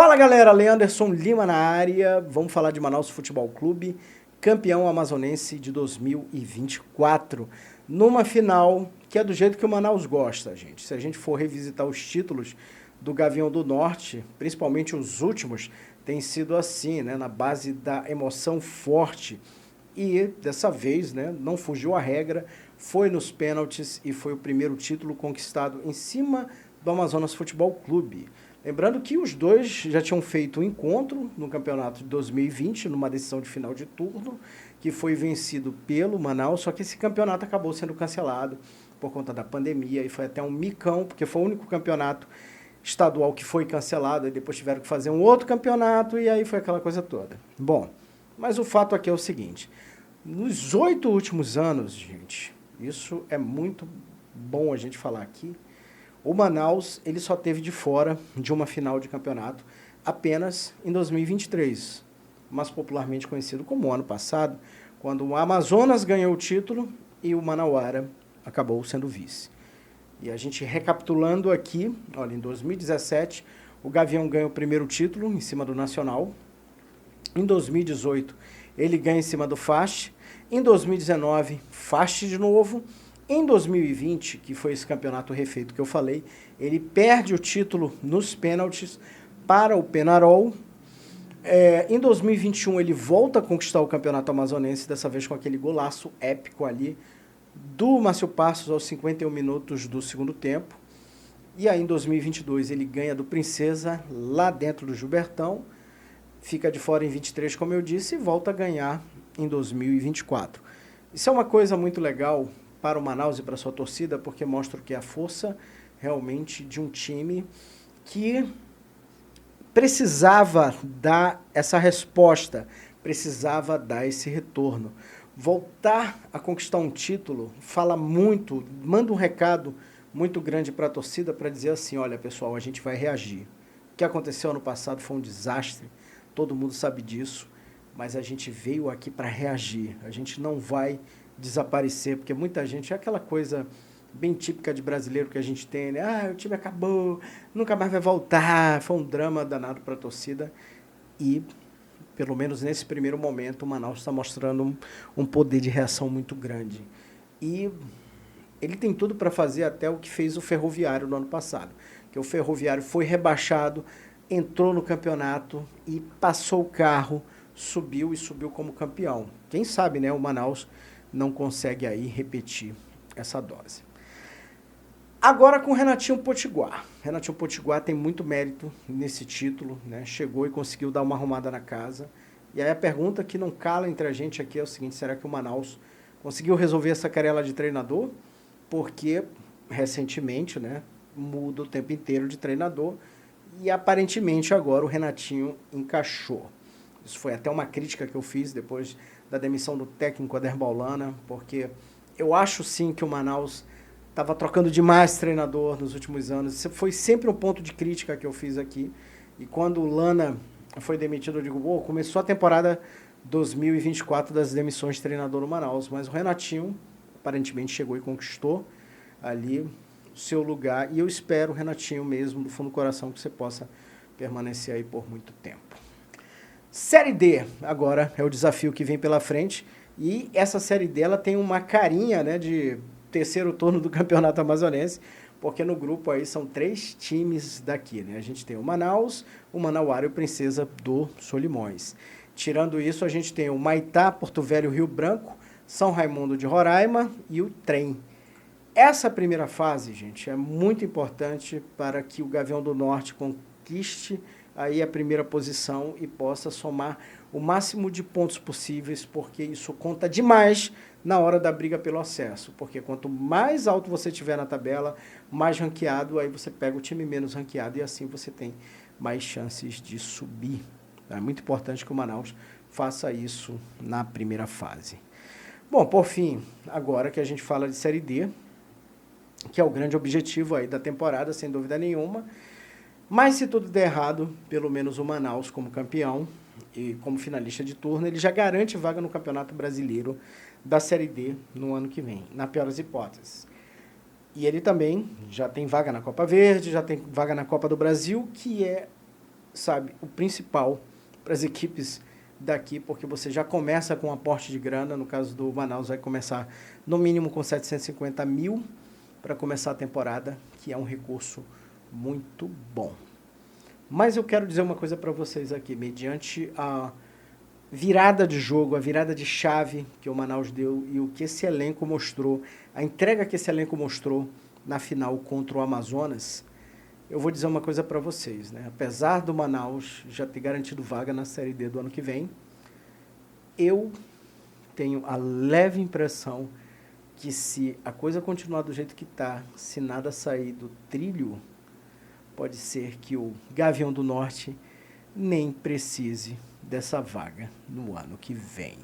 Fala galera, Leanderson Lima na área, vamos falar de Manaus Futebol Clube, campeão amazonense de 2024, numa final que é do jeito que o Manaus gosta, gente. Se a gente for revisitar os títulos do Gavião do Norte, principalmente os últimos, tem sido assim, né, na base da emoção forte. E dessa vez, né, não fugiu a regra, foi nos pênaltis e foi o primeiro título conquistado em cima do Amazonas Futebol Clube. Lembrando que os dois já tinham feito um encontro no campeonato de 2020, numa decisão de final de turno, que foi vencido pelo Manaus, só que esse campeonato acabou sendo cancelado por conta da pandemia e foi até um micão, porque foi o único campeonato estadual que foi cancelado, e depois tiveram que fazer um outro campeonato e aí foi aquela coisa toda. Bom, mas o fato aqui é o seguinte, nos 8 últimos anos, gente, isso é muito bom a gente falar aqui, o Manaus ele só teve de fora de uma final de campeonato apenas em 2023, mas popularmente conhecido como o ano passado, quando o Amazonas ganhou o título e o Manauara acabou sendo vice. E a gente recapitulando aqui, olha, em 2017 o Gavião ganha o primeiro título em cima do Nacional, em 2018 ele ganha em cima do FAST, em 2019 FAST de novo, em 2020, que foi esse campeonato refeito que eu falei, ele perde o título nos pênaltis para o Penarol. Em 2021, ele volta a conquistar o campeonato amazonense, dessa vez com aquele golaço épico ali do Márcio Passos aos 51 minutos do segundo tempo. E aí, em 2022, ele ganha do Princesa lá dentro do Gilbertão, fica de fora em 23, como eu disse, e volta a ganhar em 2024. Isso é uma coisa muito legal para o Manaus e para a sua torcida, porque mostra que é a força realmente de um time que precisava dar essa resposta, precisava dar esse retorno. Voltar a conquistar um título fala muito, manda um recado muito grande para a torcida para dizer assim, olha pessoal, a gente vai reagir. O que aconteceu ano passado foi um desastre, todo mundo sabe disso, mas a gente veio aqui para reagir, a gente não vai desaparecer, porque muita gente, é aquela coisa bem típica de brasileiro que a gente tem, né? Ah, o time acabou, nunca mais vai voltar, foi um drama danado para a torcida e, pelo menos nesse primeiro momento, o Manaus está mostrando um poder de reação muito grande. E ele tem tudo para fazer até o que fez o Ferroviário no ano passado, que o Ferroviário foi rebaixado, entrou no campeonato e passou o carro, subiu e subiu como campeão. Quem sabe, né, o Manaus não consegue aí repetir essa dose. Agora com o Renatinho Potiguar. Renatinho Potiguar tem muito mérito nesse título, né? Chegou e conseguiu dar uma arrumada na casa. E aí a pergunta que não cala entre a gente aqui é o seguinte, será que o Manaus conseguiu resolver essa querela de treinador? Porque recentemente, né, muda o tempo inteiro de treinador e aparentemente agora o Renatinho encaixou. Isso foi até uma crítica que eu fiz depois da demissão do técnico Ader Maulana, porque eu acho sim que o Manaus estava trocando demais treinador nos últimos anos. Isso foi sempre um ponto de crítica que eu fiz aqui. E quando o Lana foi demitido, eu digo, oh, começou a temporada 2024 das demissões de treinador no Manaus, mas o Renatinho aparentemente chegou e conquistou ali o seu lugar. E eu espero, Renatinho mesmo, do fundo do coração, que você possa permanecer aí por muito tempo. Série D, agora, é o desafio que vem pela frente. E essa Série D, ela tem uma carinha, né, de terceiro turno do Campeonato Amazonense, porque no grupo aí são 3 times daqui, né? A gente tem o Manaus, o Manauara e o Princesa do Solimões. Tirando isso, a gente tem o Maitá, Porto Velho, Rio Branco, São Raimundo de Roraima e o Trem. Essa primeira fase, gente, é muito importante para que o Gavião do Norte conquiste aí a primeira posição e possa somar o máximo de pontos possíveis, porque isso conta demais na hora da briga pelo acesso, porque quanto mais alto você tiver na tabela, mais ranqueado, aí você pega o time menos ranqueado e assim você tem mais chances de subir. É muito importante que o Manaus faça isso na primeira fase. Bom, por fim, agora que a gente fala de Série D, que é o grande objetivo aí da temporada, sem dúvida nenhuma, mas se tudo der errado, pelo menos o Manaus como campeão e como finalista de turno, ele já garante vaga no Campeonato Brasileiro da Série D no ano que vem, na pior das hipóteses. E ele também já tem vaga na Copa Verde, já tem vaga na Copa do Brasil, que é sabe, o principal para as equipes daqui, porque você já começa com um aporte de grana. No caso do Manaus, vai começar no mínimo com 750 mil para começar a temporada, que é um recurso muito bom. Mas eu quero dizer uma coisa para vocês aqui, mediante a virada de jogo, a virada de chave que o Manaus deu e o que esse elenco mostrou, a entrega que esse elenco mostrou na final contra o Amazonas, eu vou dizer uma coisa para vocês, né? Apesar do Manaus já ter garantido vaga na Série D do ano que vem, eu tenho a leve impressão que se a coisa continuar do jeito que está, se nada sair do trilho, pode ser que o Gavião do Norte nem precise dessa vaga no ano que vem.